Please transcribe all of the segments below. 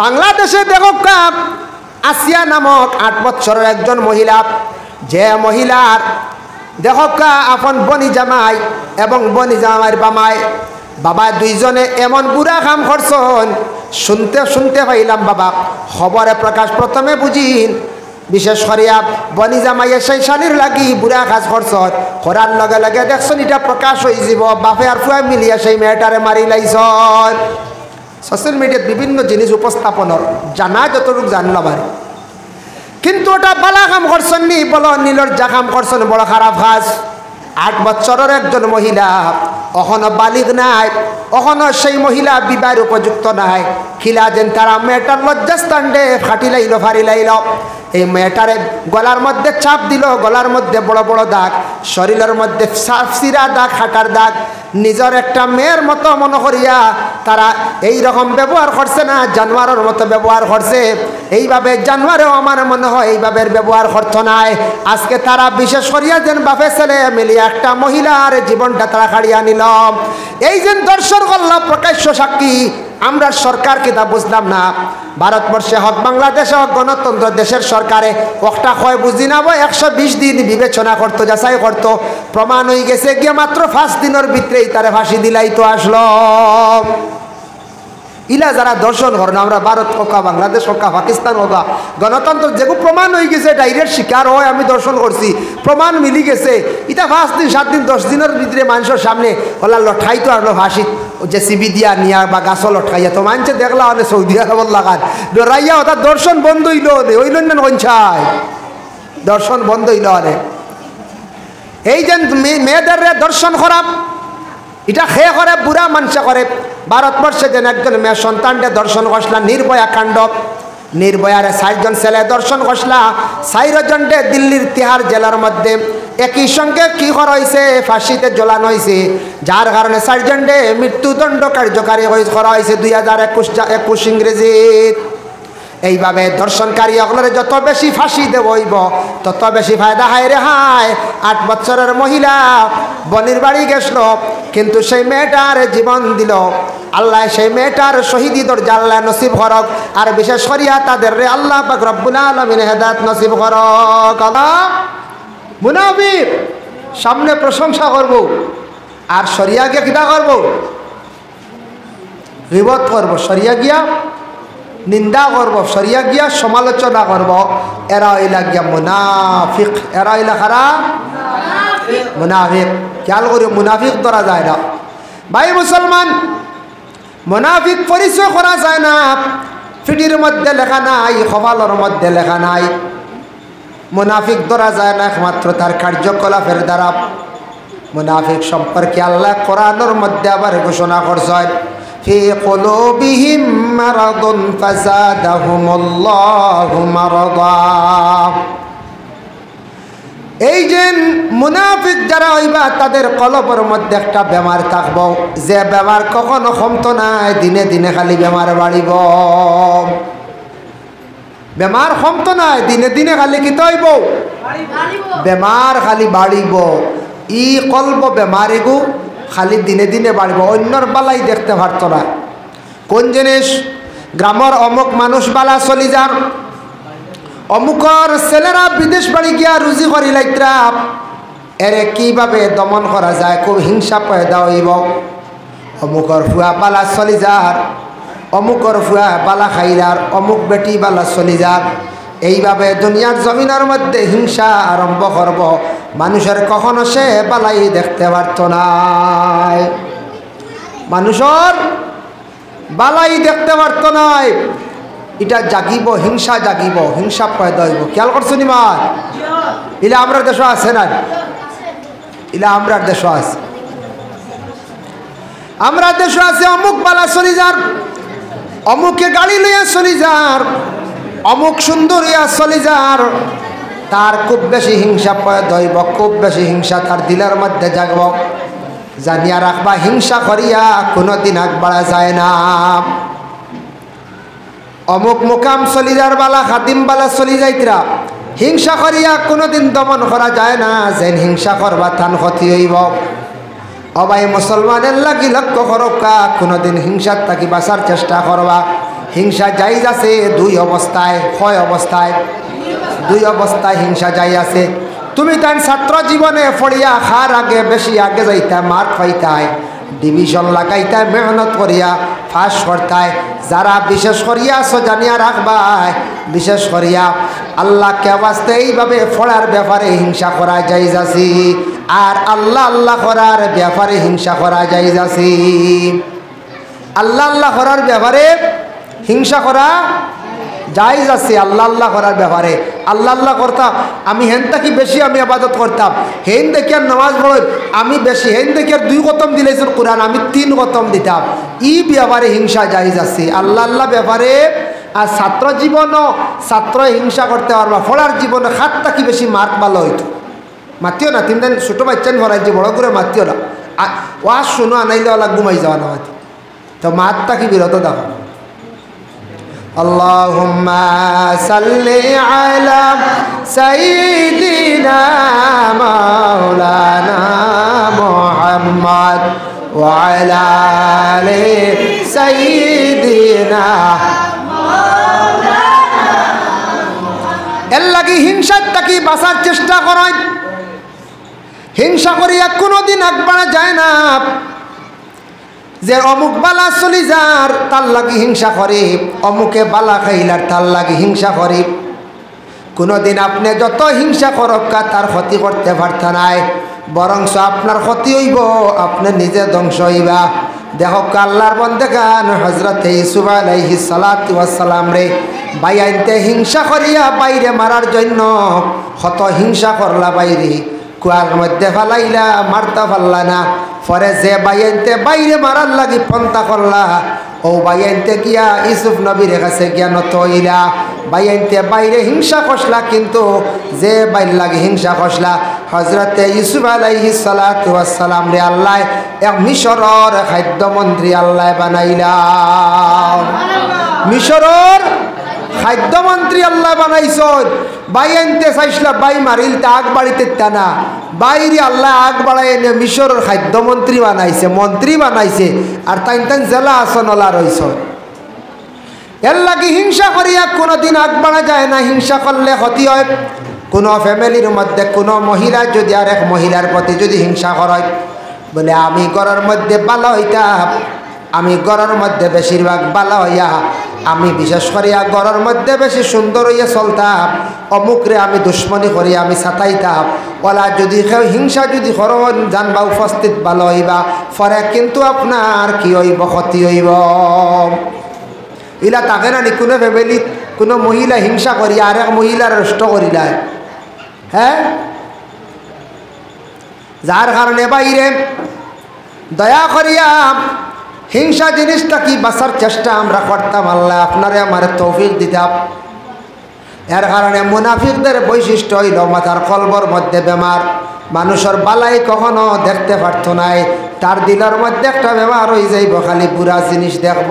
বাংলাদেশে দেখো আসিয়া নামক 8 বছরের একজন মহিলা, যে মহিলার দেখো আপন বনি জামাই এবং বনি জামাইয়ের বাবা দুইজনে এমন বুড়া কাম করছেন, শুনতে পাইলাম বাবা খবরে প্রকাশ প্রথমে বুঝিন, বিশেষ করিয়া বনি জামাইয়ে সেই শালির লাগি বুড়া কাজ করছেন, করার লগে লগে দেখছেন এটা প্রকাশ হয়ে যাব, বাপে আর ফুয়া মিলিয়া সেই মেয়েটারে মারি লাইছন। সোশ্যাল মিডিয়াত বিভিন্ন জিনিস উপস্থাপনের জানা যতটুকু জানলাম আর, কিন্তু ওটা বালা কাম করছেন নি, বলো নীলর যা কাম করছেন বড় খারাপ কাজ। 8 বছরের একজন মহিলা, এখনো বালিগ নাই, এখনো সেই মহিলা বিবাহের উপযুক্ত নাই, খিলা যেন তারা মেয়েটার লজ্জাস্থান ডে ফাটি লাইল ফারি লাইল। এই মেয়েটারে গলার মধ্যে চাপ দিল, গলার মধ্যে বড় বড় দাগ, শরীরের মধ্যে সিরা দাগ, হাঁটার দাগ। নিজের একটা মেয়ের মতো মনে করিয়া তারা এই রকম ব্যবহার করছে না, জানোয়ারের মতো ব্যবহার করছে। এইভাবে জানোয়ারেও আমার মনে হয় এইভাবে ব্যবহার করতো নাই। আজকে তারা বিশেষ করিয়া যেন বাপে ছেলে মিলিয়ে একটা মহিলার জীবনটা তারা কাড়িয়া নিল। এই যে দর্শন করল প্রকাশ্য সাক্ষী, আমরা সরকার কিতা বুঝলাম না, ভারতবর্ষে হোক বাংলাদেশে হোক গণতন্ত্র দেশের সরকারে একটা হয় বুঝি না, 120 দিন বিবেচনা করতো, যাচাই করতো, প্রমাণ হয়ে গেছে গিয়ে মাত্র 5 দিনের ভিতরেই তারে ফাঁসি দিলাই তো আসলো। ইলা যারা দর্শন করেন, আমরা ভারত হোক বাংলাদেশ হোক পাকিস্তান হোক, গণতন্ত্র যেগুলো প্রমাণ হয়ে গেছে, ডাইরেক্ট শিকার হয়, আমি দর্শন করছি, প্রমাণ মিলি গেছে, এটা 5 দিন 7 দিন 10 দিনের ভিতরে মানুষের সামনে হলা লঠাই তো আসলো ফাঁসিত, যে সিবি দিয়া নিয়া বা গাছও লটকাইয়া তো মানুষে দেখলা অনেক সৌদি আরবর লাগান ডরাইয়া, ওটা দর্শন বন্ধ হইল, হইল না কঞ্চাই দর্শন বন্ধ হইল। অনেক এই যে মেয়েদের দর্শন খারাপ, এটা খেয়ে করে বুড়া মানুষে করে। ভারতবর্ষে যেন একজন মেয়ে সন্তানকে দর্শন করছিলাম, নির্ভয়া কাণ্ড, নির্ভয়ারে 4 জন ছেলে দর্শন করছিলা, 4 জনকে দিল্লির তিহার জেলার মধ্যে একই সঙ্গে কি করা হয়েছে, ফাঁসিতে জ্বলানো হয়েছে, যার কারণে 4 জনকে মৃত্যুদণ্ড কার্যকারী করা হয়েছে 2021 ইংরেজিত। এইভাবে দর্শনকারী অগলরে যত বেশি ফাঁসি দেবইব তত বেশি ফায়দা হায় রে হায়। 8 বছরের মহিলা বনির বাড়ি গেছিল, কিন্তু সেই মেয়েটার জীবন দিল আল্লাহ, সেই মেয়েটার শহীদি দরজা আল্লাহ নসিব করক, আর বিশেষ করিয়া তাদের রে আল্লাহ পাক রব্বুল আলামিন হেদায়েত নসিব করক। মুনাফিক সামনে প্রশংসা করব, আর শরিয়া গিয়া কিটা করব, গীবত করব, শরিয়া গিয়া নিন্দা করব, শরিয়া গিয়া সমালোচনা করব। এরা হইলা গিয়া মুনাফিক, এরা হইলা খারা মুনাফিক। খেয়াল করি মুনাফিক ধরা যায় না ভাই মুসলমান, মুনাফিক পরিচয় করা যায় না, ফিটির মধ্যে লেখা নাই, কপালের মধ্যে লেখা নাই। মুনাফিক ধরা যায় না একমাত্র তার কার্যকলাপের দ্বারা। মুনাফিক সম্পর্কে আল্লাহ কোরআনের মধ্যে আবার ঘোষণা করছেন, ফি কুলুবিহিম মারাদুন ফাযাদাহুমুল্লাহু মারাদা। এই যে মুনাফিক যারা হইবা তাদের কলবের মধ্যে একটা বেমার থাকব, যে বেমার কখনো কমতো নাই, দিনে দিনে খালি বেমার বাড়িব। বেমার কমতো নাই, দিনে দিনে খালি কি হইব, বেমার খালি বাড়িব। ই কলব বেমারিগু খালি দিনে দিনে বাড়িব, অন্যর বালাই দেখতে পারত না। কোন জিনিস, গ্রামের অমুক মানুষ বালা চলি যার, অমুকর ছেলেরা বিদেশ বাড়ি গিয়া রুজি করি লাইত্রা, এরে কিভাবে দমন করা যায়, খুব হিংসা পয়দা হইব। অমুকর ফুয়া বালা চলি যার, অমুকর ফুয়া বালা খাইলার, অমুক বেটি বালা চলি যার। এইভাবে দুনিয়ার জমিনের মধ্যে হিংসা আরম্ভ করব, মানুষের কখনো সে বালাই দেখতে পারত না, মানুষের বালাই দেখতে পারত নাই। এটা জাগিব, হিংসা জাগিব, হিংসা পয়দা হইব। খেয়াল করছো নি মা, ইলা আমরা দেশ আছে না, ইলা আমরা দেশ আছে, আমরা দেশ আছে। অমুক বালা চলি যার, অমুকে গাড়ি লইয়া চলি যার, অমুক সুন্দর ইয়া চলি যার, তার খুব বেশি হিংসা পয়দা হইব, খুব বেশি হিংসা তার দিলের মধ্যে জাগব। জানিয়া রাখবা, হিংসা করিয়া কোনোদিন আগ বাড়া যায় না। অমুক মুকাম চলি যার বালা, খাদিম বালা চলি যাইতরা, হিংসা করিয়া কোনোদিন দমন করা যায় না, যেন হিংসা করবা তান ক্ষতি হইব। অবাই মুসলমানের লাগি লক্ষ্য করবা, কোনোদিন হিংসার থাকি বাঁচার চেষ্টা করবা। হিংসা জায়েজ আছে দুই অবস্থায়। কয় অবস্থায়? দুই অবস্থায় হিংসা জায়েজ আছে। তুমি তাই ছাত্র জীবনে পড়িয়া খার আগে বেশি আগে যাইতা, মার্ক পাইতাই, ডিভিশন লাগাইতাই, মেহনত করিয়া ফাঁস করতাই। যারা বিশেষ করিয়া জানিয়া রাখবাই, বিশেষ করিয়া আল্লাহকে বাঁচতে এইভাবে পড়ার ব্যাপারে হিংসা করা জায়েজ আছে, আর আল্লাহ আল্লাহ করার ব্যাপারে হিংসা করা জায়েজ আছে। আল্লাহ আল্লাহ করার ব্যাপারে হিংসা করা জায়েজ আছে। আল্লাহ আল্লাহ করার ব্যাপারে আল্লাহ আল্লাহ করতাম, আমি হেন থাকি বেশি আমি আবাদত করতাম, হেন দেখি আর নামাজ পড়ই আমি বেশি, হেন দেখি আর 2 খতম দিলেছেন কোরআন আমি 3 খতম দিতাম, ই ব্যাপারে হিংসা জায়েজ আছে আল্লাহ আল্লাহ ব্যাপারে। আর ছাত্র জীবনও ছাত্র হিংসা করতে পারবা, পড়ার জীবনে হাত থাকি বেশি মার্ক ভালো হইতো। মাতিও না, তিন দিন ছোটো বাচ্চান ভরাইছে, বড় করে মাতিও না, ওয়াজ শুনো আনাইলে ওলা ঘুমাই যাওয়া না মাতি, তো মাত থাকি বিরত দেখো। আল্লাহুম্মা সাল্লি আলা সাইয়্যিদিনা মাওলানা মুহাম্মদ ওয়া আলা আলি সাইয়্যিদিনা মাওলানা। এর লাগি হিংসার থাকি বাঁচার চেষ্টা করেন। হিংসা করিয়া কোনোদিন আগবাড়া যায় না, যে অমুক বালা চলি যার তার লাগি হিংসা করে, অমুকে বালা খাইলার তার লাগি হিংসা করে। কোনোদিন আপনি যত হিংসা করক্কা তার ক্ষতি করতে পারত নাই, বরংস আপনার ক্ষতি হইব, আপনি নিজে ধ্বংস হইবা। দেখো আল্লাহর বন্দেগান হযরত ইউসুফ আলাইহিস সালাতু ওয়াস সালাম রে বাইয়াইতে হিংসা করিয়া বাইরে মারার জন্য কত হিংসা করলা, বাইরে কুয়ার মধ্যে ফালাইলা, মারতা পারলা না। পরে যে বাইয়াইতে বাইরে মারার লাগি পন্থা করলা, ও বাইয়াইতে গিয়া ইউসুফ নবীর কাছে গিয়া নত হইলা। বাইয়াইতে বাইরে হিংসা কষলা, কিন্তু যে বাইর লাগি হিংসা কষলা হযরতে ইউসুফ আলাইহিস সালাতু ওয়াস সালাম রে আল্লাহ এক মিশরের খাদ্যমন্ত্রী আল্লাহ বানাইলা। মিশরের খাদ্যমন্ত্রী আল্লাহ বানাইছন। বাই আনতে চাইছিল, বাই মারিল তা আগ বাড়িতে টানা, বাইরে আল্লাহ আগ বাড়াই এনে মিশরের খাদ্যমন্ত্রী বানাইছে, মন্ত্রী বানাইছে, আর তাই তাই জেলা আসনলা রয়েছ। এর লাগি হিংসা করিয়া কোনোদিন আগ বাড়া যায় না। হিংসা করলে ক্ষতি হয়। কোনো ফ্যামিলির মধ্যে কোনো মহিলা যদি আর এক মহিলার প্রতি যদি হিংসা করে, বলে আমি ঘরের মধ্যে ভালো হইতাম, আমি ঘরের মধ্যে বেশিরভাগ ভালো হইয়া, আমি বিশেষ করিয়া ঘরের মধ্যে বেশি সুন্দর হইয়া চলতাম, অমুকরে আমি দুশ্মনী করিয়া আমি ছাতাইতাম, ওলা যদি কেউ হিংসা যদি করন জানবা উপস্থিত ভালো হইবা, পরে কিন্তু আপনার কি হইব, ক্ষতি হইব। ইলা তাকে না নি কোনো ফ্যামিলিত কোনো মহিলা হিংসা করিয়া আরেক মহিলার নষ্ট করিলা, হ্যাঁ, যার কারণে বাইরে দয়া করিয়া হিংসা জিনিসটা কি বাঁচার চেষ্টা আমরা করতাম। আল্লাহ আপনারে আমার তৌফিক দিতাম। এর কারণে মুনাফিকদের বৈশিষ্ট্য হইল মাথার কলবর মধ্যে বেমার, মানুষের বালাই কখনো দেখতে পারত নাই, তার দিলের মধ্যে একটা বেমার হয়ে যাইব, খালি বুড়া জিনিস দেখব।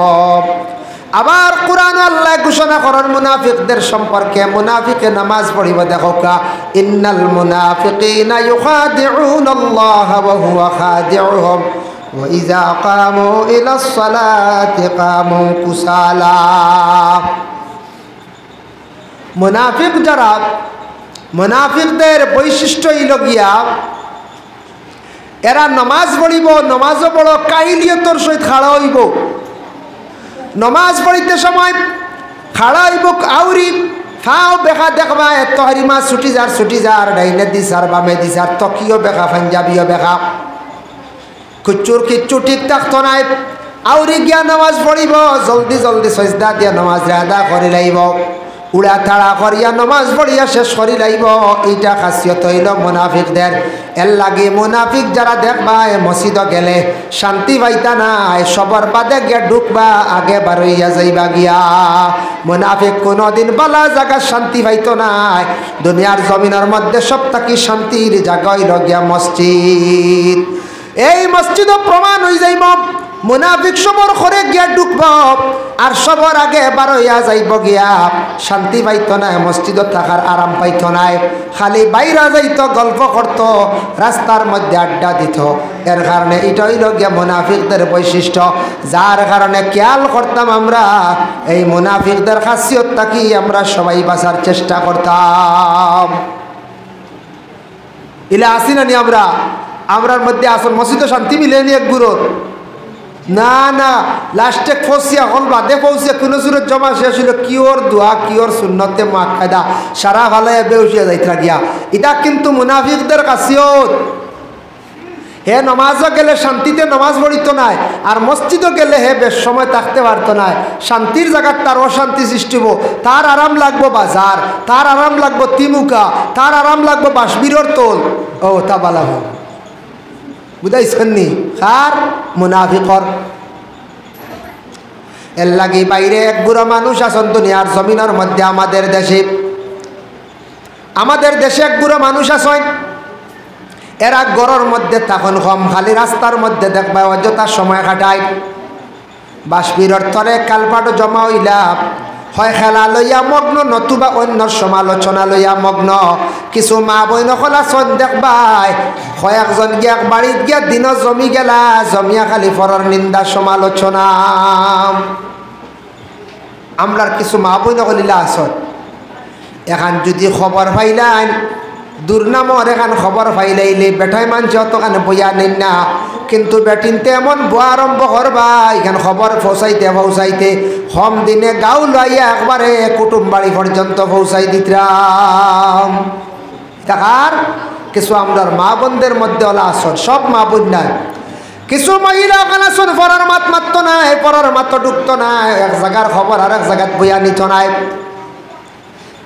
আবার কুরআন আল্লাহ ঘোষণা করেন মুনাফিকদের সম্পর্কে, মুনাফিকে নামাজ পড়িব। দেখো কা ইন্নাল মুনাফিকিনা ইউখাদিউনাল্লাহা ওয়া হুয়া খাদিউহুম ওয়া ইযা কামু ইলাস সালাতি কামু কুসালা। মুনাফিক যারা, মুনাফিকদের বৈশিষ্ট্য হইল গিয়া এরা নামাজ পড়িব, নামাজও বড় কাহিলিয়তর সহিত খাড়া হইব। নমাজ পড়িতে সময় খাড়া হইব, আউরি ফাও বেখা দেখবা, এত হারিমা ছুটি যার ডাইনে দিছার বামে দিছার, তকিও বেখা পাঞ্জাবিও বেখা, কুচুর কিচ্ছু ঠিক থাকতো নাই। আউরি গিয়া নামাজ পড়িব, জলদি জলদি সজদা দিয়া নামাজ আদা করে লাইব, উড়া তাড়া করিয়া নামাজ পড়িয়া শেষ করি লাইব। এইটা খাসিয়ত হইল মুনাফিকদের। এর লাগে মুনাফিক যারা দেখবা মসজিদ গেলে শান্তি পাইতা নাই, সবার বাদে গিয়া ঢুকবা, আগে বারইয়া যাইবা গিয়া। মুনাফিক কোনোদিন বালা জায়গা শান্তি পাইতো নাই। দুনিয়ার জমিনের মধ্যে সব থাকি শান্তির জায়গা হইল গিয়া মসজিদ। এই মসজিদও প্রমাণ হয়ে যাইব মুনাফিক সবর করে গিয়া ঢুক উঠব আর সবার আগে বার হইয়া যাইব গিয়া শান্তি পাইত না, মসজিদত থাকার আরাম পাইত নাই, খালি বাইরে যাইত, গল্প করত, রাস্তার মধ্যে আড্ডা দিত। এর কারণে এটা হইল গিয়া মুনাফিকদের বৈশিষ্ট্য, যার কারণে খেয়াল করতাম আমরা এই মুনাফিকদের খাসিয়ত থাকি আমরা সবাই বাঁচার চেষ্টা করতাম। ইলা আসি না নি আমরা, আমরার মধ্যে আসল মসজিদে শান্তি মিলেনি এক গুরুর না না, লাস্টে ফসিয়া হল বাদে পৌঁছিয়া কোনো সুরত জমা শেষ হইল কিওর দোয়া কিওর সুন্নতে মাখায়দা সারা ভালাই বেউসিয়া যাইতরা গিয়া। এটা কিন্তু মুনাফিকদের খাসিয়ত। হে নমাজও গেলে শান্তিতে নমাজ পড়িত নাই, আর মসজিদও গেলে হে বেশ সময় থাকতে পারত না। শান্তির জায়গার তার অশান্তি সৃষ্টি হবো, তার আরাম লাগবো বাজার, তার আরাম লাগবো তিমুকা, তার আরাম লাগবো বাসবিরর তোল। ও তা বালা হোক বুঝাইছেন নি? কার? মুনাফিকর। এর লাগি বাইরে এক বুড়ো মানুষ আছেন দুনিয়ার জমিনের মধ্যে, আমাদের দেশে এক বুড়ো মানুষ আছেন, এরা গড়ের মধ্যে তখন কম, খালি রাস্তার মধ্যে দেখবা অযথা সময় কাটায়। বাসবিরর তরে কালপাটো জমা হইলা হয় খেলা লইয়া মগ্ন, নতুবা অন্যর সমালোচনা লইয়া মগ্ন। কিছু মা বইন খোলা চন দেখবাই কয়েকজন গিয়া বাড়িত গিয়া দিন জমি গেলা, জমিয়া খালি ফরর নিন্দা সমালোচনা। আমরার কিছু মা বইন কলিলা আসত, এখান যদি খবর পাইলেন দুর্নামর এখান খবর পাইলাইলে বেটাই মানুষ অতখানে বইয়া নেন না, কিন্তু বেটিনতে এমন বোয়া আরম্ভ করবা এখান খবর পৌঁছাইতে কম দিনে গাঁও লইয়া একবারে কুটুম বাড়ি পর্যন্ত পৌঁছাই দিতাম। দেখার কিছু আমরার মা বোনদের মধ্যে ওলা আসন, সব মা বোন নাই, কিছু মহিলা ওখানে আসন পরার মাত মারত নাই, পরার মাত ঢুকত নাই, এক জায়গার খবর আর এক জায়গাত বইয়া নিত নাই।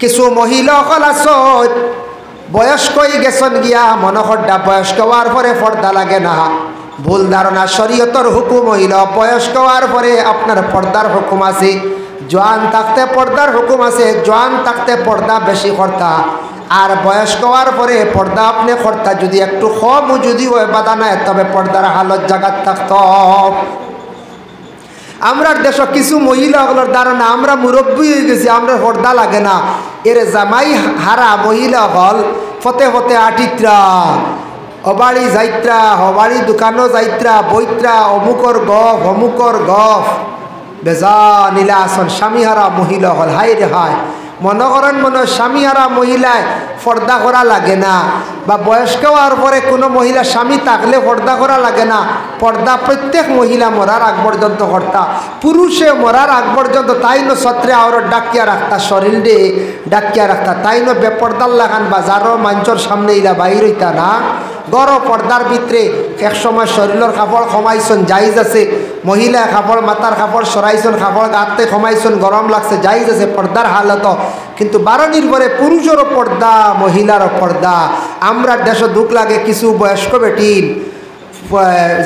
কিছু মহিলা ওখানে আসন বয়স্ক হয়ে গেছেন গিয়া মনোহরটা বয়স্ক হওয়ার পরে পর্দা লাগে না, ভুল ধারণা। শরীয়তর হুকুম হইল বয়স্ক হওয়ার পরে আপনার পর্দার হুকুম আছে, জোয়ান থাকতে পর্দার হুকুম আছে, জোয়ান থাকতে পর্দা বেশি কর্তা, আর বয়স্ক হওয়ার পরে পর্দা আপনি কর্তা যদি একটু কম যদি হয় বাধা নাই, তবে পর্দার হালত জাগাত থাকত। আমরা দেশ কিছু মহিলাগুলোর ধারণা আমরা মুরব্বী হয়ে গেছি, আমরা পর্দা লাগে না। এর জামাই হারা মহিলা হল ফতে ফতে আটিত্রা, অবাড়ি যাইত্রা, অবাড়ি দোকানও যাইত্রা, বইত্রা, অমুকর গফ অমুকর গফ বেজা নীলা আসন। স্বামীহারা মহিলা হল, হাই রে হায়, মনে করেন মনে স্বামীহারা মহিলায় পর্দা করা লাগে না, বা বয়স্ক হওয়ার পরে কোনো মহিলা স্বামী থাকলে পর্দা করা লাগে না। পর্দা প্রত্যেক মহিলা মরার আগ পর্যন্ত কর্তা, পুরুষে মরার আগ পর্যন্ত তাই নো ছত্রে আর ডাকিয়া রাখতা, শরীর ডে ডাকিয়া রাখতা, তাই নো বেপর্দার লাগান বাজারও মঞ্চর সামনে ইলা বাহির হইতা না। গড় পর্দার ভিতরে একসময় শরীরের কাপড় কমাইছন জাইজ আছে, মহিলা কাপড় মাথার কাপড় সরাইছন, কাপড় গাতে কমাইছন, গরম লাগছে জাইজ আছে পর্দার হালত। কিন্তু বারণির পরে পুরুষেরও পর্দা মহিলারও পর্দা। আমরা দেশে দুঃখ লাগে কিছু বয়স্ক বেটিন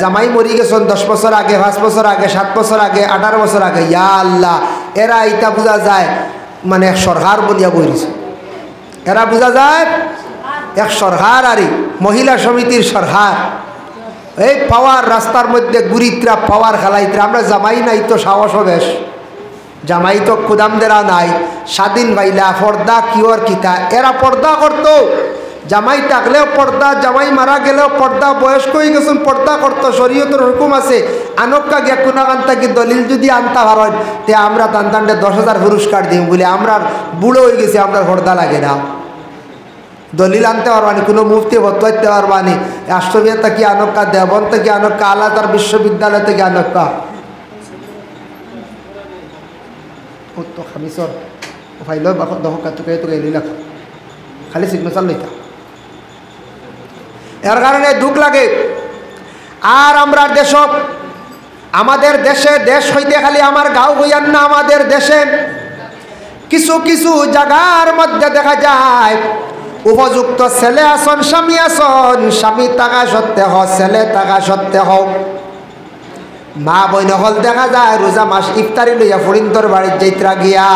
জামাই মরি গেছেন 10 বছর আগে, 5 বছর আগে, 7 বছর আগে, 18 বছর আগে। ইয়া আল্লাহ, এরা ইটা বোঝা যায় মানে সরকার বলিয়া বইছে, এরা বোঝা যায় এক সরকার, আরই মহিলা সমিতির সরকার। এই পাওয়ার রাস্তার মধ্যে গুরিত্রা পাওয়ার খেলাইত্রা। আমরা জামাই নাই তো সাহস বেশ, জামাই তো কুদামদেরা নাই, স্বাধীন বাইলা পর্দা কিওর কিতা। এরা পর্দা করতো, জামাই থাকলেও পর্দা, জামাই মারা গেলেও পর্দা, বয়স্ক হয়ে গেছেন পর্দা করতো। শরীয়তের হুকুম আছে আনক্কা গিয়া কোনাগান থাকি দলিল যদি আনতা পারেন তে আমরা তান্তানটে 10,000 পুরস্কার দিম বলে। আমরা বুড়ো হয়ে গেছি, আমরা পর্দা লাগে না, দলিল আনতে পারবানি, কোনো মুফতি বতলাইতে পারবানি, রাষ্ট্রবিয়া থেকে আনক্কা, দেবন থেকে আনক্কা, আলাদার বিশ্ববিদ্যালয় থেকে আনক্কা। তো খামিসর ফাইল দহকা তোকে তোকে লিলা খালি সিগনেচার লইতা। এর কারণে দুঃখ লাগে। আর আমরা দেশ, আমাদের দেশে, দেশ হইতে খালি আমার গাঁও হইয়ান না, আমাদের দেশে কিছু কিছু জায়গার মধ্যে দেখা যায় উপযুক্ত ছেলে আসন, স্বামী আসন, স্বামী থাকা সত্ত্বে হোক, ছেলে থাকা সত্ত্বে হোক, মা বইন হল দেখা যায় রোজা মাস ইফতারি লইয়া ফরিন্দর বাড়ির যাইত্রা গিয়া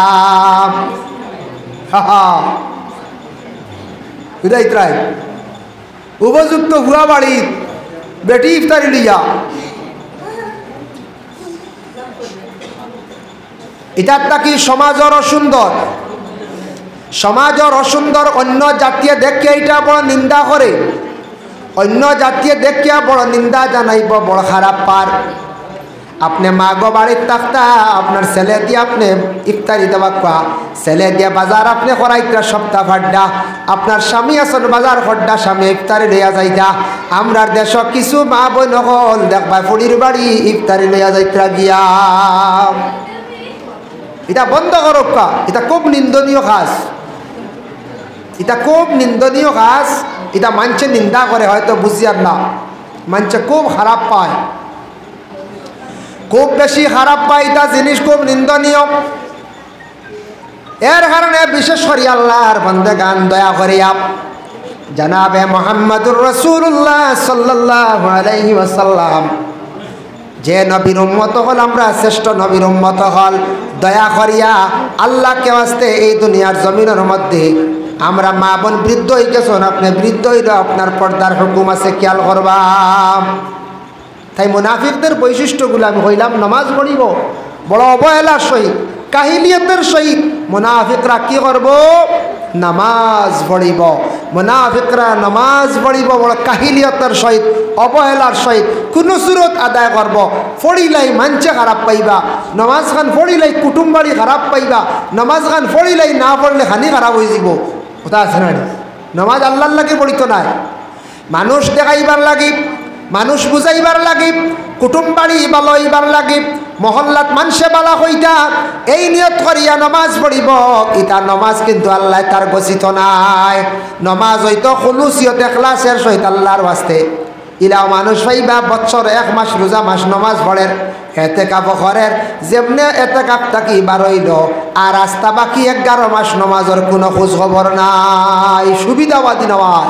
যাইত্রাই উপযুক্ত হুয়া বাড়ি বেটি ইফতারি লইয়া এটার নাকি সমাজের অসুন্দর, সমাজের অসুন্দর। অন্য জাতীয় দেখে এটা বড় নিন্দা করে, অন্য জাতীয় দেখিয়া বড় নিন্দা জানাইব, বড় খারাপ পার। আপনি মা গো বাড়ির থাকতা আপনার ছেলে দিয়ে আপনি ইফতারি দেওয়া কোয়া, ছেলে দিয়ে বাজার আপনি করাইতা সপ্তাহ ফাড্ডা, আপনার স্বামী আসন বাজার খড্ডা, স্বামী ইফতারি লইয়া যাইতা। আমরার দেশ কিছু মা বই নকল দেখবা ফুড়ির বাড়ি ইফতারি লইয়া যাইতা গিয়া। এটা বন্ধ করক, এটা খুব নিন্দনীয় কাজ, এটা খুব নিন্দনীয় কাজ। এটা মানুষে নিন্দা করে, হয়তো বুঝিয়ার না, মানুষে খুব খারাপ পায়, খুব বেশি খারাপ পায়। এটা জিনিস খুব নিন্দনীয়। এর কারণে বিশেষ করে আল্লাহর বান্দাগান দয়া করিয়া জনাবে মুহাম্মদুর রাসূলুল্লাহ সাল্লাল্লাহু আলাইহি ওয়াসাল্লাম যে নবীর উম্মত হল, আমরা শ্রেষ্ঠ নবীর উম্মত হল, দয়া করিয়া আল্লাহকে ওয়াস্তে এই দুনিয়ার জমিনের মধ্যে আমরা মা বোন বৃদ্ধ হয়ে গেছেন, আপনি বৃদ্ধ হইল আপনার পর্দার হুকুম আছে, খেয়াল করবা। তাই মুনাফিকদের বৈশিষ্ট্যগুলো আমি হইলাম, নামাজ পড়িব বড় অবহেলার সহিত, কাহিলিয়তের সহিত মুনাফিকরা কি করব? নামাজ পড়িব। মুনাফিকরা নামাজ পড়িব বড় কাহিলিয়তের সহিত, অবহেলার সহিত, কোন সুরত আদায় করব। ফড়িলাই মানছে খারাপ পাইবা, নামাজ খান ফড়িলাই কুটুম বাড়ি খারাপ পাইবা, নামাজ খান ফড়িলাই না পড়লে খানি খারাপ হয়ে যাব। কথা আছে না? নামাজ আল্লাহর লাগে পড়িত নাই, মানুষ দেখাইবার লাগি, মানুষ বুঝাইবার লাগি, কুটুম বাড়ি ভালো হইবার লাগি, মহল্লাত মানুষে বালা হইতা, এই নিয়ত করিয়া নমাজ পড়িব। ইতা নমাজ কিন্তু আল্লাহ তার গছিত নাই। নমাজ হইতো খুলুসিয়ত ইখলাসের সহিত আল্লাহর ওয়াস্তে। ইলাও মানুষ পাইবা বছর 1 মাস রোজা মাস নমাজ পড়ের, এতেকাফ করের, যেমনে এতেকাফ থাকি বারইল, আর রাস্তা বাকি 11 মাস নমাজের কোনো খোঁজ খবর নাই। সুবিধাবাদী নমাজ,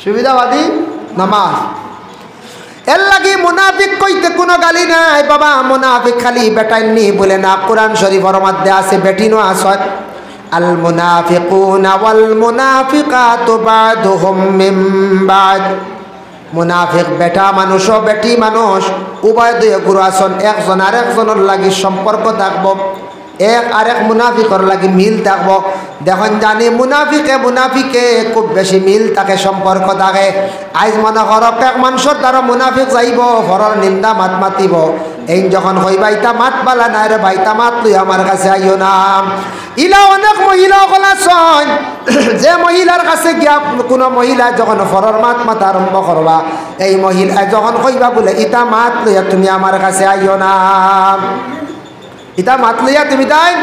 সুবিধাবাদী নামাজ। এর লাগি মুনাফিক কইতে কোনো গালি নাই বাবা। মুনাফিক খালি বেটাইনি বলে না, কোরআন শরীফের মধ্যে আছে বেটিনো আসত, আল মুনাফিকুনা ওয়াল মুনাফিকাতু বাদুহুম মিন বাদ। মুনাফিক বেটা মানুষ ও বেটি মানুষ উভয় দুই গুরু আসন, একজন আরেকজনের লাগি সম্পর্ক থাকবো, এক আরেক মুনাফিকর লাগি মিল থাকবো। দেখুন জানি মুনাফিকে মুনাফিকে খুব বেশি মিল থাকে, সম্পর্ক থাকে। আজ মনে করক এক মানুষের দ্বারা মুনাফিক যাইব, ঘরের নিন্দা মাত মাতিব, এই যখন হইবা ইতা মাত বালা নাই রে ভাইতা মাত লই আমার কাছে আইও না। ইলা অনেক মহিলা সকল আছেন, যে মহিলার কাছে গিয়া কোনো মহিলা যখন ঘরের মাত মাতা আরম্ভ করবা, এই মহিলা যখন হইবা বলে ইতা মাত লইয়া তুমি আমার কাছে আইও না, ইতা মাত লইয়া তুমি তাই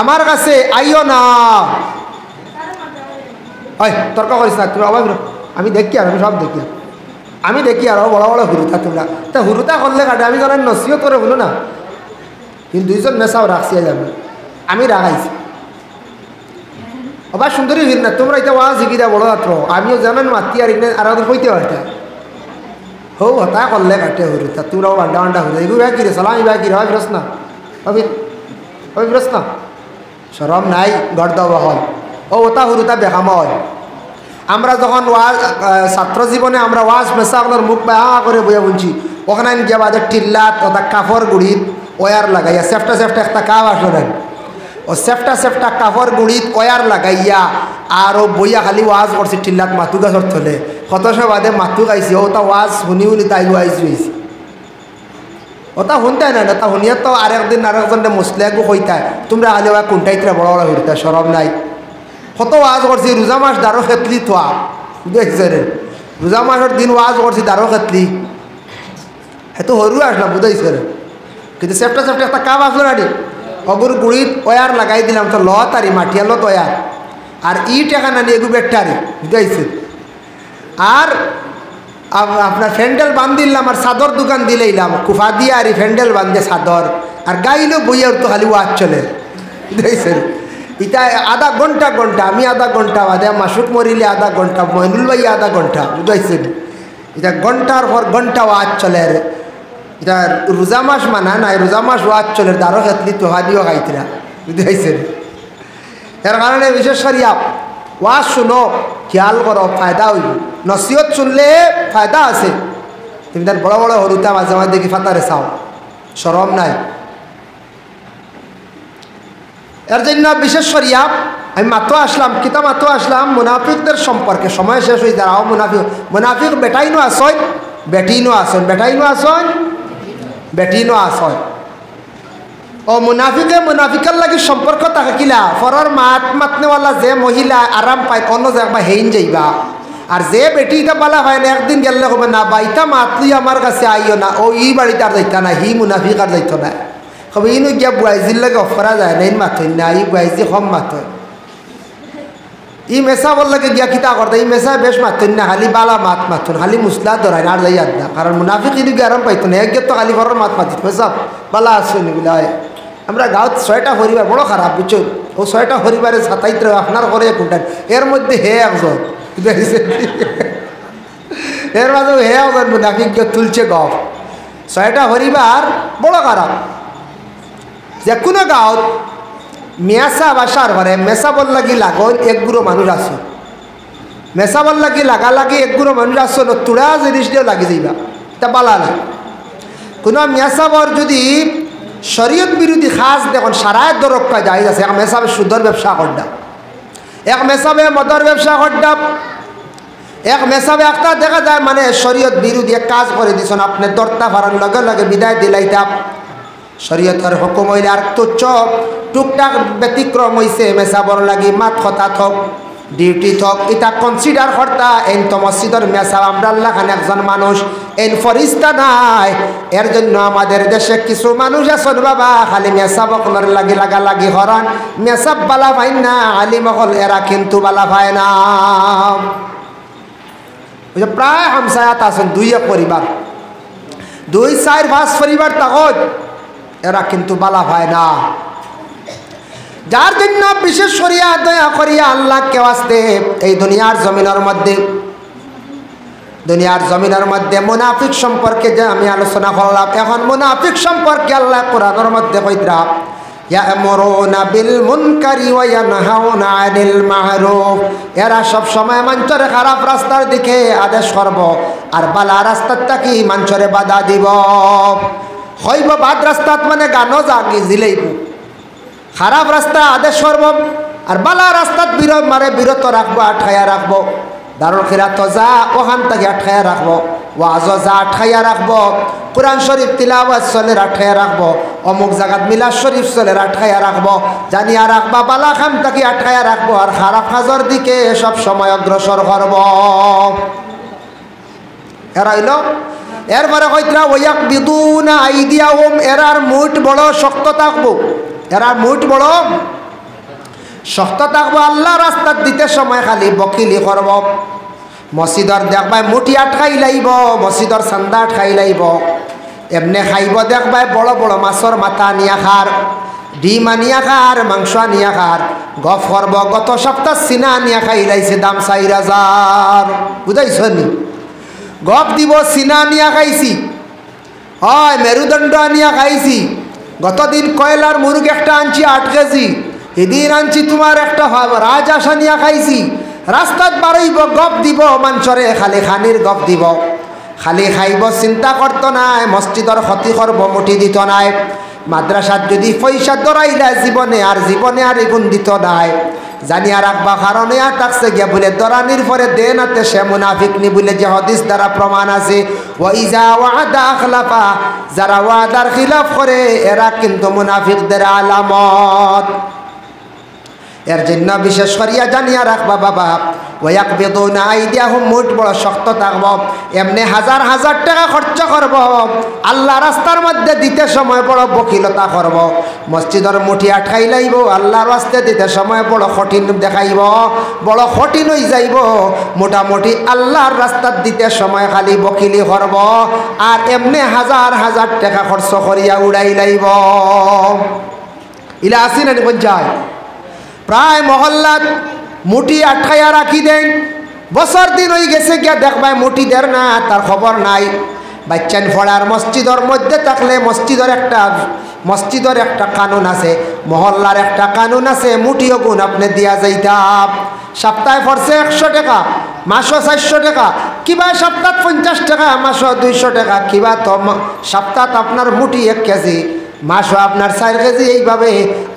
আমার কাছে আইও না। ওই তর্ক করিস না, তুমি অভাব, আমি দেখি আর, আমি সব দেখি, আমি দেখি আর বড় বড় হুরুতা তোমরা, তা হুরুতা করলে কাটে, আমি কারণ নসিহত করে হলো না, কিন্তু 2জন নেশাও রাখছি যাবে, আমি রাখাইছি। আবার সুন্দরী ভিড় না, তোমরা এটা ওয়াজ শিখিরা বড় যাত্র, আমিও জানেন মাতি আর ইনে আর হইতে পারতা হো হতা করলে কাটে হুরুতা, তোমরাও বান্ডা বান্ডা হুরু এগুলো ব্যাগ কিরে সালামি ব্যাগ কিরে হয় ফিরস না, ওই ফিরস না, সরম নাই গর্দ বহল ও ওটা হুরুতা বেখাম হয়। আমরা যখন ওয়াজ ছাত্র জীবনে আমরা ওয়াজ মেসাগুলোর মুখ বা করে বইয়া বলছি, ওখানে গিয়ে বাজার টিল্লাত ওটা কাপড় গুড়িত ওয়ার লাগাইয়া সেফটা সেফটা একটা কাপ আসলেন, ও সেফটা সেফটা কাপড় গুড়িত ওয়ার লাগাইয়া আর ও বইয়া খালি ওয়াজ করছি টিল্লাত মাথু গাছর থলে, কত সে বাদে মাথু গাইছি, ওটা ওয়াজ শুনি শুনি তাই আইসি হয়েছি, ওটা শুনতে নাই না, তা শুনিয়া তো আরেকদিন আরেকজনে মুসলিয়াকো কইতায় তোমরা খালি ওয়া কোনটাইতে বড় বড় হইতা সরম নাই। কত ওয়াজ করছি, রোজা মাস দারো খেতলি থোয়া বুঝেছে রে, রোজা মাসের দিন ওয়াজ করছি দারো খেতলি, হয়তো সরু আসলাম বুঝাইছে রে, কিন্তু সেফটা সেফটা একটা কাপ আসলো না রে, অগুর গুড়িত ওয়ার লাগাই দিলাম, তো লত আরি মাটিয়া লত ওয়ার আর ইট এখানে আনি এগু বেটারি বুঝাইছে। আর আপনার ফ্যান্ডেল বান্ধিলাম আর চাদর দোকান দিলেইলাম, কুফা দিয়ে আর ফ্যান্ডেল বান্ধে চাদর, আর গাইলেও বইয়ার তো খালি ওয়াজ চলে বুঝাইছে। ইটা আধা ঘন্টা আমি আধা ঘন্টা বাদে, মাসুক মরিলে আধা ঘন্টা, মইনুল ভাই আধা ঘন্টা বুঝাইছেন। এটা ঘন্টার পর ঘন্টা ওয়াজ চলে, এটা রোজা মাস মানা নাই, রোজা মাস ওয়াজ চলে, দারো খেতলি তোহা দিও খাইতরা বুঝাইছেন। এর কারণে বিশেষ করিয়া ওয়াজ শুনো, খেয়াল করো, ফায়দা হইব, নসিহত শুনলে ফায়দা আছে। তুমি তার বড় বড় হরুতা মাঝে মাঝে দেখি ফাতারে চাও, সরম নাই। এর জন্য বিশেষ করিয়া আমি মাত্র আসলাম মুনাফিকদের সম্পর্কে। সময় শেষ হয়ে যাও। মুনাফিক বেটাইনো আসন, বেটিনো আসন, বেটিনো আসন। ও মুনাফিকের লাগি সম্পর্ক থাকে কিলা ফরর মাতনেওয়ালা যে মহিলা আরাম পায় অন্য জায়গা হেইন যাইবা, আর যে বেটিটা বালা হয় না একদিন গেলে হবে না বাইতা মাতলি আমার কাছে আইও না, ও ই বাড়িতে আর যাইতা না, হি মুনাফিক আর যাইত না। কবে ইনু গিয়া বুয়াইজির লাগে অফ করা যায় না, ইন মাথই না, ই বুয়াইজি কম মাথই। ই মেসা বললাকে গিয়া কিতা করতে, ই মেসা বেশ মাথই না, খালি বালা মাথুন, খালি মুসলা ধরাই না আর যাই আর না। কারণ মুনাফিক ইনু গিয়ে আরাম পাইতো না, একগে তো খালি ফরর মাতিত সব বালা আসো নি বলে। আমরা গাঁত 6টা পরিবার বড় খারাপ বুঝছো, ও 6টা পরিবারে সাতাইতে আপনার করে কোনটা, এর মধ্যে হে একজন এর মাঝে হে একজন মুনাফিক তুলছে গপ। 6টা পরিবার বড় খারাপ। যে কোনো গাঁত মেসা বাসার ঘরে মেসা বল লাগি লাগন এক গুঁড়ো মানুষ আসো, মেসা বল লাগি লাগা লাগি এক গুঁড়ো মানুষ আসো, তুড়া জিনিস দিয়ে লাগি যাইবা, তা বালা না। কোনো মেসাবর যদি শরীয়ত বিরোধী খাস দেখুন সারায় দরক্ষা যাই আছে, এক মেসাবে সুদর ব্যবসা করডা, এক মেসাবে মদর ব্যবসা করডা, এক মেসাবে একটা দেখা যায় মানে শরীয়ত বিরোধী এক কাজ করে দিছেন, আপনি দরতা ফারার লগে লগে বিদায় দিলাইতাম। শরীয়তের হুকুম হইলে আর তুচ্ছ টুকটাক ব্যতিক্রম হইছে মেসাবর লাগি মাত কথা থক ডিউটি থক এটা কনসিডার করতা। এন তো মসজিদের মেসা আমরা আল্লাহ খান একজন মানুষ, এন ফরিস্তা নাই। এর জন্য আমাদের দেশে কিছু মানুষ আছেন বাবা খালি মেসাব অকলের লাগি লাগা লাগি হরান, মেসাব বালা ভাই না, আলিম অকল এরা কিন্তু বালা ভাই না। প্রায় হামসায়াত আছেন 2 পরিবার, 2-4-5 পরিবার তখন এরা কিন্তু বালা ভাই না। যার জন্য বিশেষ করিয়া দয়া করিয়া আল্লাহ কে ওয়াস্তে এই দুনিয়ার জমিনের মধ্যে মুনাফিক সম্পর্কে যে আমি আলোচনা করলাম, এখন মুনাফিক সম্পর্কে আল্লাহ কোরআনের মধ্যে কইরা ইয়ামুরুনা বিল মুনকারি ওয়া ইয়ানহাউনা আনিল মা'রুফ, এরা সব সময় মানুষের খারাপ রাস্তার দিকে আদেশ করব আর বালা রাস্তাটা কি মানুষের বাধা দিব। হইব বাদ রাস্তাত মানে গানো জাগি জিলাইব, খারাপ রাস্তা আদেশ করব আর বালা রাস্তাত বিরত রাখবো, আটকাইয়া রাখবো। দারুল খিরাত যা ওখান থেকে আটকাইয়া রাখবো, ওয়াজ যা আটকাইয়া রাখবো, কোরআন শরীফ তিলাওয়াত চলের আটকাইয়া রাখবো, অমুক জায়গাত মিলাদ শরীফ চলের আটকাইয়া রাখবো, জানিয়া রাখবা বালা খাম তাকে আটকাইয়া রাখবো আর খারাপ কাজের দিকে সব সময় অগ্রসর করব। এরা হইল এরপরে কইতরা ওয়ায়াকবিদুনা আইদিয়াহুম, এরার মুঠ বড় শক্ত থাকবো, এরার মুঠ বড় শক্ত থাকবো। আল্লাহ রাস্তার দিতে সময় খালি বকিলি করব, মসজিদর দেখবাই মুঠি আটকাই লাইব, মসজিদর চান্দা আটকাই লাইব, এমনি খাইব দেখবাই বড় বড় মাছর মাথা নিয়া খার, ডিম আনিয়া খার, মাংস আনিয়া খার, গফ করব গত সপ্তাহ চিনা আনিয়া খাই লাইছে দাম 4000, বুঝাইছ নি? গপ দিব চিনা আনিয়া খাইছি, হয় মেরুদণ্ড আনিয়া খাইছি, গতদিন কয়লার মুরগ একটা আনছি 8 কেজি, এদিন আনছি তোমার একটা রাজহাঁস আনিয়া খাইছি। রাস্তাত বাড়াইব গপ দিব মানুষরে, খালি খানির গপ দিব, খালি খাইব চিন্তা করত নাই, মসজিদর ক্ষতি করব মুঠি দিত নাই, মাদ্রাসাত যদি পয়সা দরাইলা জীবনে আর এগুন দিত নাই। জানিয়া রাখবা কারণে আর থাকছে গিয়া বলে দরানির পরে দেনাতে সে মুনাফিক নি বলে যে হাদিস দ্বারা প্রমাণ আছে। ওয়াইজা ওয়াদা আখলাফা, যারা ওয়াদার খিলাফ করে এরা কিন্তু মুনাফিকদের আলামত। এর জন্য বিশেষ করিয়া জানিয়া রাখবা বাবা ওয়ায়াকবিদুনা আইদিয়াহুম, মুঠ বড় শক্ত থাকব, এমনি হাজার হাজার টাকা খরচ করব, আল্লাহ রাস্তার মধ্যে দিতে সময় বড় বকিলতা করব, মসজিদের মুঠি আটকাই লাইব, আল্লাহর রাস্তায় দিতে সময় বড় কঠিন দেখাইব, বড় কঠিন হয়ে যাইব, মোটামুটি আল্লাহর রাস্তার দিতে সময় খালি বকিলি করব আর এমনি হাজার হাজার টাকা খরচ করিয়া উড়াই লাইব। ইলা আসি না পঞ্চায়েত প্রায় মহল্লাত মুঠি আটকাইয়া রাখি দেন, বছর দিন হয়ে গেছে গিয়া দেখবাই মুঠি দের না, তার খবর নাই। বাচ্চান ফড়ার মসজিদের মধ্যে থাকলে মসজিদের একটা কানুন আছে, মহল্লার একটা কানুন আছে, মুঠিও গুণ আপনি দিয়া যাইতাম। সপ্তাহে পড়ছে 100 টাকা, মাসও 400 টাকা, কিবা সপ্তাহ 50 টাকা, মাসও 200 টাকা, কিবা তো সপ্তাহ আপনার মুঠি 1 কেজি, মাসও আপনার 4 কেজি এইভাবে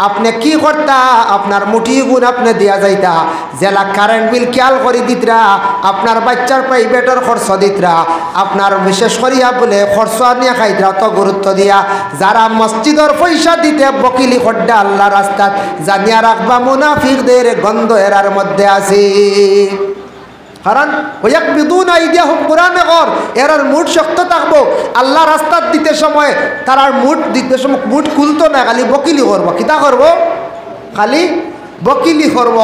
আপনি কি করতা আপনার মুঠি গুণ আপনি দিয়া যাইতা জেলা কারেন্ট বিল খেয়াল করে দিতরা আপনার বাচ্চার প্রাইভেটের খরচ দিতরা আপনার বিশেষ করিয়া বলে খরচ নিয়ে খাইতরা অত গুরুত্ব দিয়া যারা মসজিদের পয়সা দিতে বকিলি খড্ডা আল্লাহ রাস্তাত জানিয়া রাখবা মুনাফিকদের গন্ধ এরার মধ্যে আছে কারণ ওয়াকবিদুনা আইদিয়াহুম কোরআনে কর এরার মুড শক্ত থাকবো আল্লাহ রাস্তাত দিতে সময় তারার মুড দিতে সময় মুড খুলতো না খালি বকিলি করবো কিতা করবো খালি বকিলি করব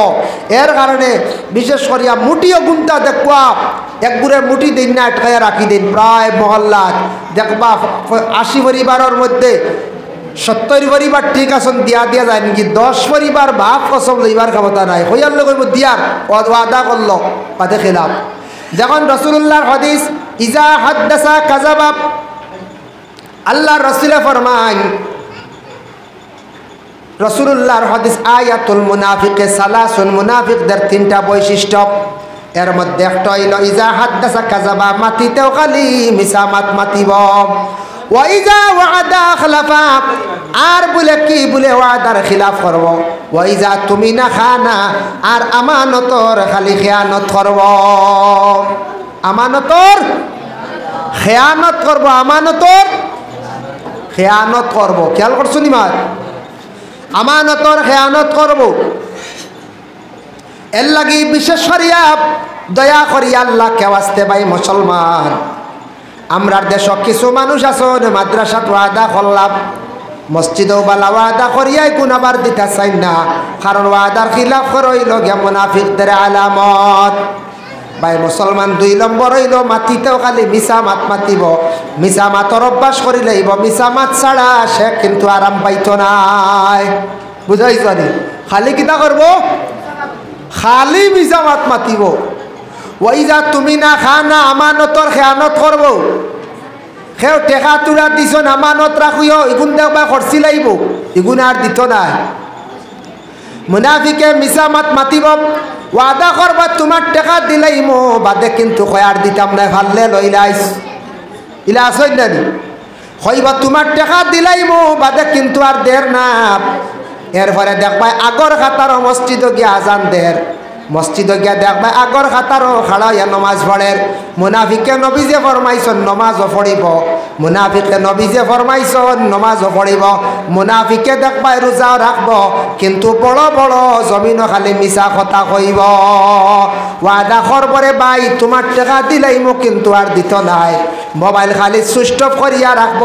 এর কারণে বিশেষ করিয়া মুটিও গুমতা দেখবা একগুড়ে মুটি দিন না আটকাইয়া রাখি দিন প্রায় মহল্লাত দেখবা 80 পরিবারের মধ্যে 70 পরিবার ঠিক আছেন দিয়া দিয়া যায় নাকি 10 পরিবার বাপ কসম লইবার ক্ষমতা নাই হইয়ার লোক দিয়ার ওয়াদা করল পাতে খেলাফ যখন রাসূলুল্লাহর হাদিস ইজা হাদ্দাসা কাযাবা আল্লাহ রাসূলে ফরমান রাসূলুল্লাহর হাদিস আয়াতুল মুনাফিকে সালাসুন মুনাফিকদের 3টা বৈশিষ্ট্য এর মধ্যে একটা হইল ইজা হাদ্দাসা কাযাবা মাতিতেও খালি মিসামাত মাতিব ওয়াইজা ওয়াদা খলাফা আর বলে কি বলে ওয়াদার খিলাফ করব ওয়াইজা তুমি না খানা আর আমানতর খালি খেয়ানত করব আমানতর খেয়ানত করব আমানতর খেয়ানত করব খেয়াল করছো নি মার আমানতর খেয়ানত করব এর লাগি বিশেষ করিয়া দয়া করিয়া আল্লাহ কে ওয়াস্তে ভাই মুসলমান আমরার দেশ কিছু মানুষ আছেন মাদ্রাসাত ওয়াদা করলাম মসজিদেও বালা ওয়াদা করিয়াই কোন আবার দিতে চাই না কারণ ওয়াদার খিলাফ হইল গিয়া মুনাফিকদের আলামত ভাই মুসলমান 2 নম্বর হইল মাতিতেও খালি মিছা মাত মাতিব মিছা মাতর অভ্যাস করি লইব মিছা মাত ছাড়া সে কিন্তু আরাম পাইতো নাই বুঝাইছ নি খালি কিতা করব খালি মিছা মাত মাতিব ওইজা তুমি না খানা আমানতর খেয়ানত করব সেও টেকা তুরা দিছ আমানত রাখিও এগুন দেখবা খরচি লাগব এগুন আর দিত না মুনাফিকে মিছা মাত মাতিব ওয়াদা করবা তোমার টেকা দিলাইমো বাদে কিন্তু কয়ার দিতাম না ভাললে লইলাইস ইলা আসই না কইবা তোমার টেকা দিলাইমো বাদে কিন্তু আর দের না এরপরে দেখবা আগর খাতার মসজিদ গিয়া আজান দের মসজিদ গিয়া দেখবা আগর খাতারও খাড়াইয়া নমাজ পড়ের মুনাফিকে নবী যে ফরমাইছন নমাজও পড়িব মুনাফিকে নবী যে ফরমাইছন নমাজও পড়িব মুনাফিকে দেখবা রোজাও রাখব কিন্তু বড় বড় জমিন খালি মিছা কথা কইব ওয়াদা করবরে ভাই তোমার টাকা দিলাইমো কিন্তু আর দিত নাই মোবাইল খালি সুইচ অফ করিয়া রাখব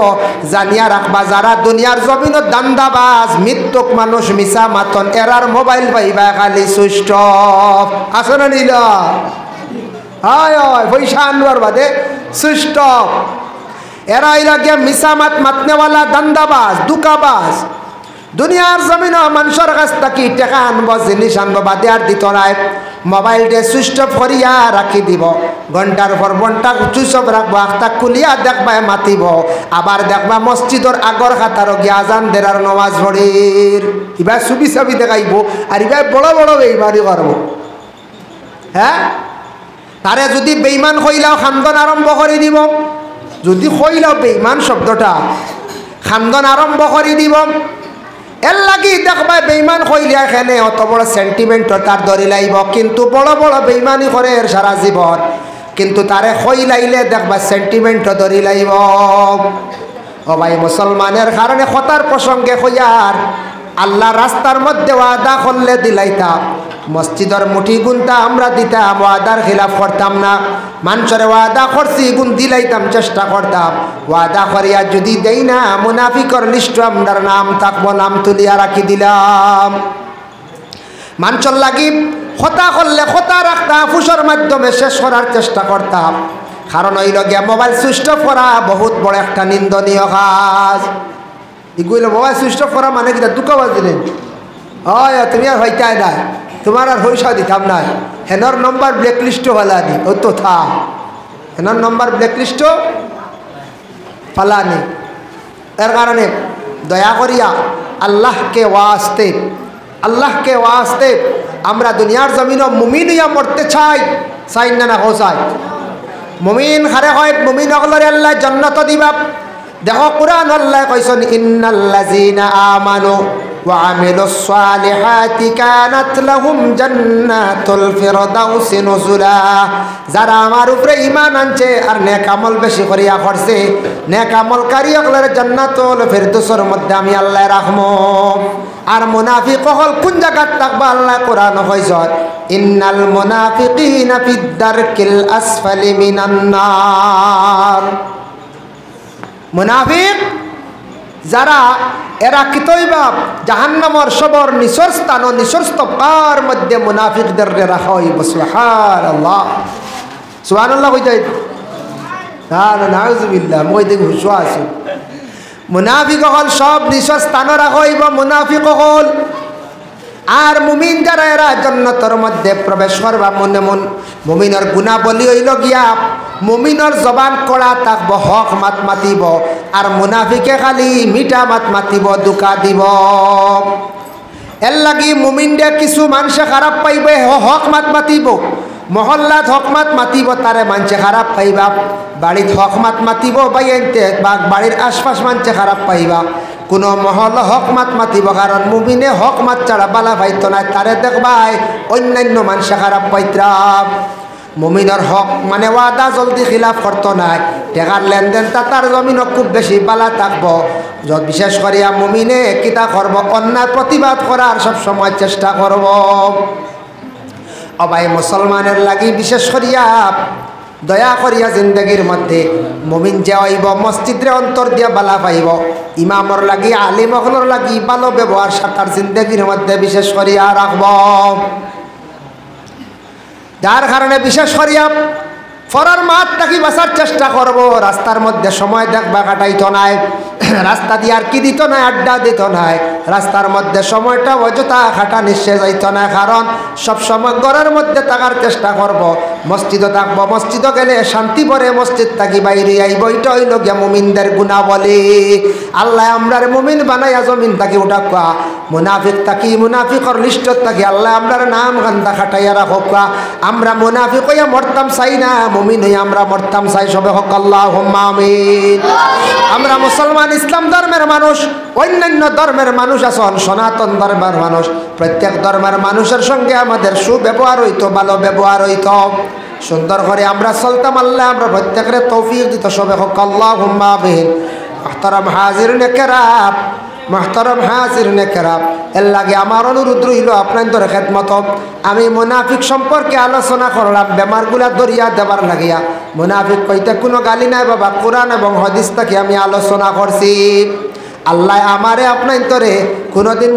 জানিয়া রাখবা যারা দুনিয়ার জমিনত দান্দাবাজ মৃত্যুক মানুষ মিছা মাতন এরার মোবাইল পাইবা খালি সুইচ অফ আসনা নিলা হায় হায় পয়সা আনবার বাদে সুইচ অফ এরা ইলা গিয়া মিছা মাত মাতনেওয়ালা দান্দাবাজ দুকাবাজ দুনিয়ার জমিন মানুষের কাছ থেকে টাকা আনব জিনিস আনব বাদে আর দিত নাই মোবাইলটা সুইচ অফ করিয়া রাখি দিব ঘন্টার পর ঘন্টা সুইচ অফ রাখবো আখটা খুলিয়া দেখবা মাতিব আবার দেখবা মসজিদর আগর খাতারও গিয়া আজান দেরার নমাজ পড়ির এবার ছবি ছবি দেখাইব আর এবার বড় বড় বেইমানি করব হ্যাঁ তারে যদি বেইমান কইলাও খান্দন আরম্ভ করে দিব যদি কইলাও বেইমান শব্দটা খান্দন আরম্ভ করে দিব এর লাগি দেখবা বেইমান কইলিয়া খেলে অত বড় সেন্টিমেন্ট তার ধরি লাইব কিন্তু বড় বড় বেইমানি করে এর সারা জীবন কিন্তু তারে কইলাইলে দেখবা সেন্টিমেন্ট ধরি লাইব ও ভাই মুসলমানের কারণে কথার প্রসঙ্গে কইয়ার আল্লাহ রাস্তার মধ্যে ওয়াদা করলে দিলাইতাম মসজিদের মুঠি গুনতা আমরা দিতাম ওয়াদার খিলাফ করতাম না মানুষের ওয়াদা করছি গুণ দিলাইতাম চেষ্টা করতাম ওয়াদা করিয়া যদি দেই না মুনাফিকর লিস্ট আমরার নাম থাকবো নাম তুলিয়া রাখি দিলাম মানুষের লাগি কথা করলে কথা রাখতাম ফুসর মাধ্যমে শেষ করার চেষ্টা করতাম কারণ হইল গিয়া মোবাইল সুইচ অফ করা বহুত বড় একটা নিন্দনীয় কাজ এগুলো মোবাইল সুইচ অফ করা মানে কি দুঃখবাজ দিলেন হয় তুমি আর হইতাই না তোমার আর পয়সা দিতাম না হেনর নম্বর ব্ল্যাকলিস্টও ফালানি ও তো থা হেনর নম্বর ব্ল্যাকলিস্টও ফালানি এর কারণে দয়া করিয়া আল্লাহকে ওয়াস্তে আমরা দুনিয়ার জমিনও মুমিন হইয়া মরতে চাই না না চাই মুমিন হারে হয় মুমিন অগলরে আল্লাহ জান্নাত দিবা দেখো কুরআন আল্লাহ কইছেন ইন্নাল্লাযীনা আমানু ওয়া আমিলুস সালিহাতি কানাত লাহুম জান্নাতুল ফিরদাউসি নুজুলা। যারা আমার উপরে ঈমান আনছে আর নেক আমল বেশি করিয়া করছে, নেক আমলকারী হলের জান্নাতুল ফিরদাউসের মধ্যে আমি আল্লাহ রাখমু। আর মুনাফিক হল কোন জায়গাত থাকবা আল্লাহ কোরআন কইছেন ইন্নাল মুনাফিকিনা ফিদ দারকিল আসফালি মিনান নার। মুনাফিক যারা এরা কিতইবা জাহান্নামের সবর নিচর স্থান ও নিচর স্তম্ভের মধ্যে মুনাফিকদের রাখা হইব। সুবহানাল্লাহ সুবহানাল্লাহ কইতে না না নাউজুবিল্লাহ মই দেখি হুশা আছে। মুনাফিক হল সব নিচর স্থান রাখা হইব মুনাফিক হল। আর মুমিন যারা এরা জান্নাতের মধ্যে প্রবেশ করবা মনে মন মুমিনের গুণাবলী হইল গিয়া মুমিনের জবান কড়া থাকব, হক মাত মাতিব, আর মুনাফিকে খালি মিঠা মাত মাতিব, দুকা দিব। এর লাগি মুমিনরে কিছু মানুষে খারাপ পাইবে, হক মাত মাতিব, মহল্লাত হক মাত মাতিব, তারে মানুষে খারাপ পাইবা, বাড়িত হক মাত মাতিব, বাইতে বা বাড়ির আশপাশ মানুষে খারাপ পাইবা। কোনো মহল হক মাত মাতিব, কারণ মুমিনে হক মাত ছাড়া বালা পাইত না, তারে দেখবাই অন্যান্য মানুষে খারাপ পাইতরা। মুমিনের হক মানে ওয়াদা জলদি খিলাফ করতো নাই, টেকার লেনদেন তার জমিনও খুব বেশি বালা থাকবো। যত বিশেষ করিয়া মুমিনে কিতা করব, অন্যায় প্রতিবাদ করার সব সময় চেষ্টা করব। অবাই মুসলমানের লাগি বিশেষ করিয়া দয়া করিয়া জিন্দগির মধ্যে মুমিন যে হইব মসজিদরে অন্তর দিয়া বালা পাইব, ইমামর লাগি আলিম হলর লাগি ভালো ব্যবহার সাতার জিন্দগির মধ্যে বিশেষ করিয়া রাখব। যার কারণে বিশেষ করিয়া ফরার মাঠ থাকি বাঁচার চেষ্টা করব। রাস্তার মধ্যে সময় দেখবা কাটাইতো নাই, রাস্তা দিয়ে আর কি দিত নাই, আড্ডা দিত নাই, রাস্তার মধ্যে সময়টা অযথা খাটা নিশ্চয় যাইত না। কারণ সবসময় ঘরের মধ্যে থাকার চেষ্টা করব। মসজিদও থাকবো, মসজিদও গেলে শান্তি পরে মসজিদ থাকি বাইরে আইব। এটা হইল গিয়া মুমিনদের গুণাবলী। আল্লাহ আমরার মুমিন বানাইয়া জমিন থাকি উঠাকা, মুনাফিক থাকি মুনাফিকর লিস্টত থাকি আল্লাহ আমরার নাম গান্দা খাটাইয়া রাখা। আমরা মুনাফিক হইয়া মরতাম চাই না, মুমিন হইয়া আমরা মরতাম চাই। সবে হক আল্লাহুম্মা আমিন। আমরা মুসলমান ইসলাম ধর্মের মানুষ, অন্যান্য ধর্মের মানুষ আছেন, সনাতন ধর্মের মানুষ। প্রত্যেক ধর্মের মানুষের সঙ্গে আমাদের সুব্যবহার হইতো, ভালো ব্যবহার হইতো, সুন্দর করে আমরা চলতাম। আল্লাহ আমরা প্রত্যেকের তৌফিক দিত। সবে হক আল্লাহুম্মা আমিন। মুহতারাম হাজিরিনে কেরাম, মুহতারাম হাজিরিনে কেরাম, এর লাগে আমার অনুরোধ রইল আপনাদের খেদমত। আমি মুনাফিক সম্পর্কে আলোচনা করলাম বেমারগুলা দরিয়া দেবার লাগিয়া। মুনাফিক কইতে কোনো গালি নাই বাবা, কোরআন এবং হাদিস থেকে আমি আলোচনা করছি। আল্লাহ আমারে আপনার কোনোদিন